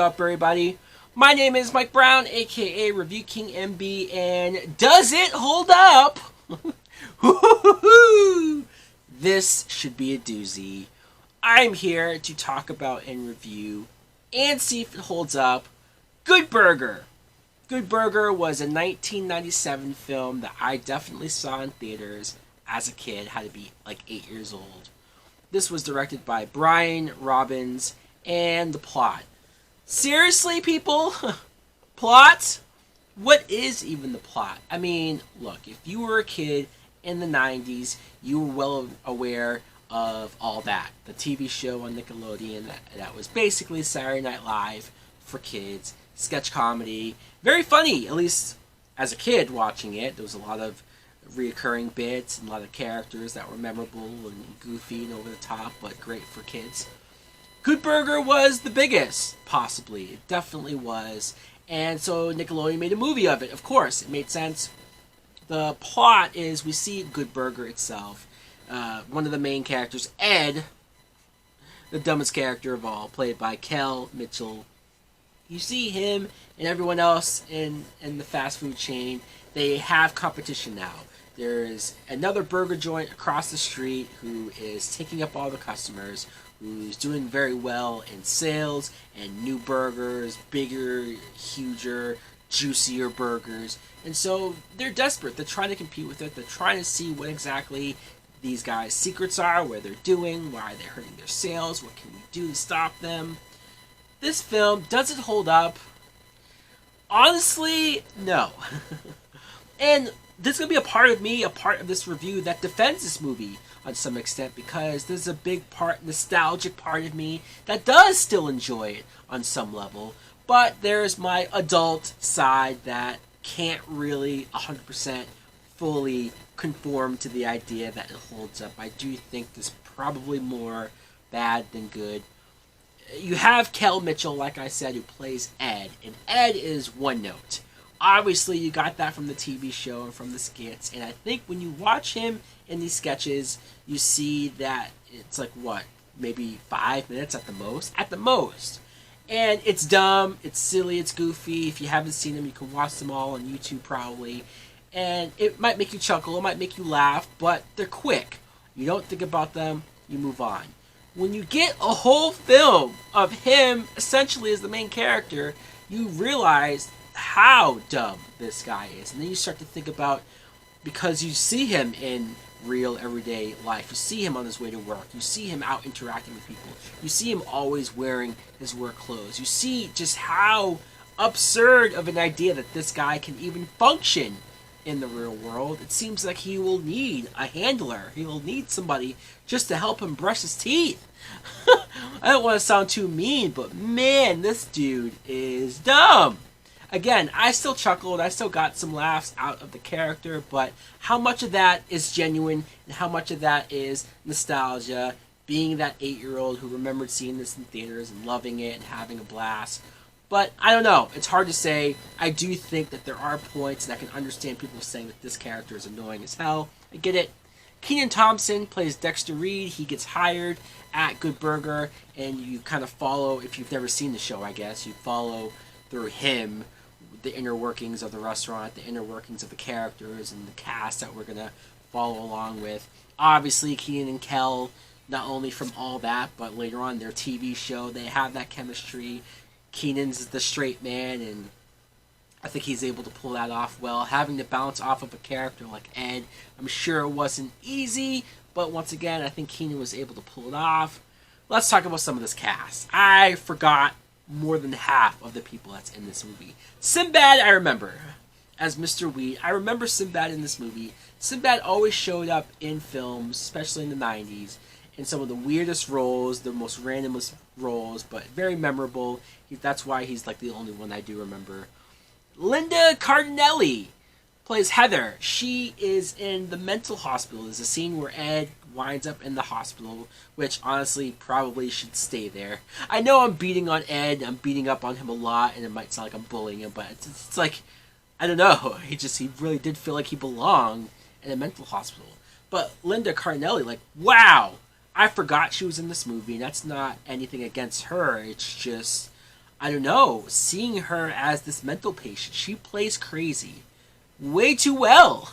up, everybody? My name is Mike Brown, aka Review King MB, and does it hold up? This should be a doozy. I'm here to talk about and review and see if it holds up Good Burger. Good Burger was a 1997 film that I definitely saw in theaters as a kid. Had to be like 8 years old. This was directed by Brian Robbins, and the plot. Seriously, people? Plot? What is even the plot? I mean, look, if you were a kid in the 90s, you were well aware of All That, the TV show on Nickelodeon that was basically Saturday Night Live for kids, sketch comedy, very funny, at least as a kid watching it. There was a lot of reoccurring bits and a lot of characters that were memorable and goofy and over the top, but great for kids. Good Burger was the biggest, possibly. It definitely was. And so Nickelodeon made a movie of it. Of course, it made sense. The plot is we see Good Burger itself. One of the main characters, Ed, the dumbest character of all, played by Kel Mitchell. You see him and everyone else in the fast food chain. They have competition now. There's another burger joint across the street who is taking up all the customers, who's doing very well in sales and new burgers, bigger, huger, juicier burgers. And so they're desperate. They're trying to compete with it. They're trying to see what exactly these guys' secrets are, what they're doing, why they're hurting their sales, what can we do to stop them. This film, does it hold up? Honestly, no. And there's going to be a part of me, a part of this review that defends this movie on some extent, because there's a big part, nostalgic part of me that does still enjoy it on some level, but there's my adult side that can't really 100% fully conform to the idea that it holds up. I do think there's probably more bad than good. You have Kel Mitchell, like I said, who plays Ed, and Ed is one note. Obviously, you got that from the TV show and from the skits, and I think when you watch him in these sketches, you see that it's like, what, maybe 5 minutes at the most? At the most. And it's dumb, it's silly, it's goofy. If you haven't seen them, you can watch them all on YouTube probably. And it might make you chuckle, it might make you laugh, but they're quick. You don't think about them, you move on. When you get a whole film of him essentially as the main character, you realize how dumb this guy is. And then you start to think about, because you see him in real everyday life, you see him on his way to work, you see him out interacting with people, you see him always wearing his work clothes, you see just how absurd of an idea that this guy can even function in the real world. It seems like he will need a handler. He will need somebody just to help him brush his teeth. I don't want to sound too mean, but man, this dude is dumb. Again, I still chuckled, I still got some laughs out of the character, but how much of that is genuine and how much of that is nostalgia, being that 8-year-old who remembered seeing this in theaters and loving it and having a blast. But I don't know, it's hard to say. I do think that there are points, and I can understand people saying that this character is annoying as hell. I get it. Kenan Thompson plays Dexter Reed. He gets hired at Good Burger, and you kind of follow, if you've never seen the show, I guess, you follow through him the inner workings of the restaurant, the inner workings of the characters and the cast that we're going to follow along with. Obviously, Kenan and Kel, not only from All That, but later on their TV show, they have that chemistry. Kenan's the straight man, and I think he's able to pull that off well. Having to bounce off of a character like Ed, I'm sure it wasn't easy, but once again, I think Kenan was able to pull it off. Let's talk about some of this cast. I forgot more than half of the people that's in this movie. Sinbad, I remember as Mr. Weed. I remember Sinbad in this movie. Sinbad always showed up in films, especially in the 90s, in some of the weirdest roles, the most randomest roles, but very memorable. That's why he's like the only one I do remember. Linda Cardinelli plays Heather. She is in the mental hospital. There's a scene where Ed winds up in the hospital, which honestly probably should stay there. I know I'm beating on Ed, I'm beating up on him a lot, and it might sound like I'm bullying him, but it's like, I don't know, he really did feel like he belonged in a mental hospital. But Linda Cardinelli, like, wow, I forgot she was in this movie, and that's not anything against her, it's just, I don't know, seeing her as this mental patient. She plays crazy way too well.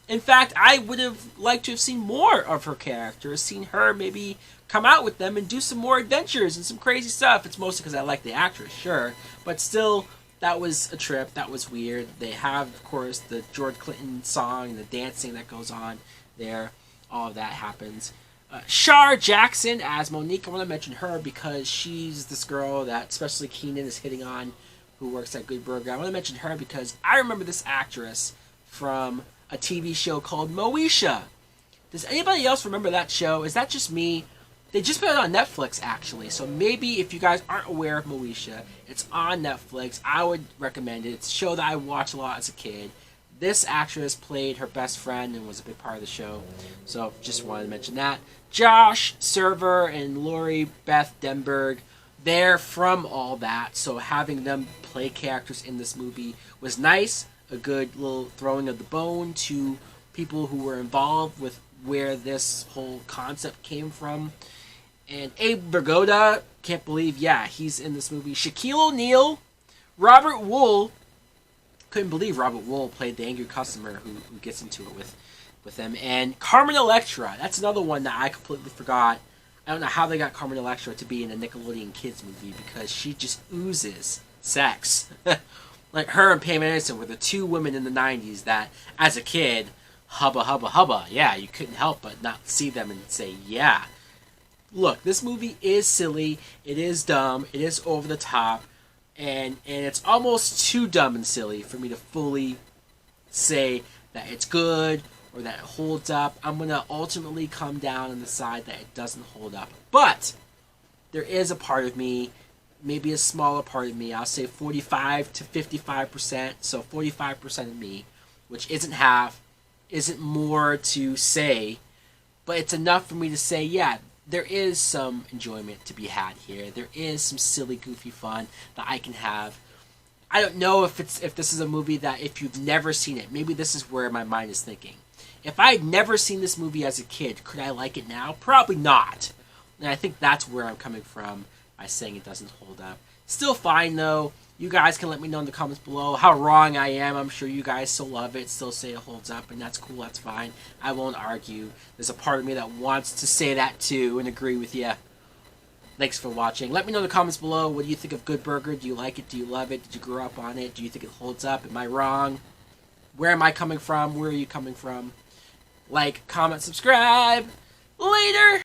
In fact, I would have liked to have seen more of her character, seen her maybe come out with them and do some more adventures and some crazy stuff. It's mostly because I like the actress, sure, but still, that was a trip. That was weird. They have, of course, the George Clinton song, the dancing that goes on there. All of that happens. Shar Jackson as Monique. I want to mention her because she's this girl that especially Keenan is hitting on, who works at Good Burger. I want to mention her because I remember this actress from a TV show called Moesha. Does anybody else remember that show? Is that just me? They just put it on Netflix, actually. So maybe if you guys aren't aware of Moesha, it's on Netflix. I would recommend it. It's a show that I watched a lot as a kid. This actress played her best friend and was a big part of the show. So just wanted to mention that. Josh Server and Lori Beth Denberg, they're from All That. So having them play characters in this movie was nice. A good little throwing of the bone to people who were involved with where this whole concept came from. And Abe Vigoda, can't believe, yeah, he's in this movie. Shaquille O'Neal, Robert Wuhl, couldn't believe Robert Wuhl played the angry customer who gets into it with them. And Carmen Electra, that's another one that I completely forgot. I don't know how they got Carmen Electra to be in a Nickelodeon Kids movie because she just oozes sex. Like her and Pam Anderson were the two women in the 90s that, as a kid, hubba hubba hubba. Yeah, you couldn't help but not see them and say, yeah. Look, this movie is silly, it is dumb, it is over the top, and it's almost too dumb and silly for me to fully say that it's good or that it holds up. I'm going to ultimately come down on the side that it doesn't hold up. But there is a part of me, maybe a smaller part of me, I'll say 45 to 55%, so 45% of me, which isn't half, isn't more to say, but it's enough for me to say, yeah, there is some enjoyment to be had here. There is some silly, goofy fun that I can have. I don't know if this is a movie that if you've never seen it, maybe this is where my mind is thinking. If I had never seen this movie as a kid, could I like it now? Probably not. And I think that's where I'm coming from by saying it doesn't hold up. Still fine, though. You guys can let me know in the comments below how wrong I am. I'm sure you guys still love it, still say it holds up, and that's cool, that's fine. I won't argue. There's a part of me that wants to say that too and agree with you. Thanks for watching. Let me know in the comments below, what do you think of Good Burger? Do you like it? Do you love it? Did you grow up on it? Do you think it holds up? Am I wrong? Where am I coming from? Where are you coming from? Like, comment, subscribe. Later!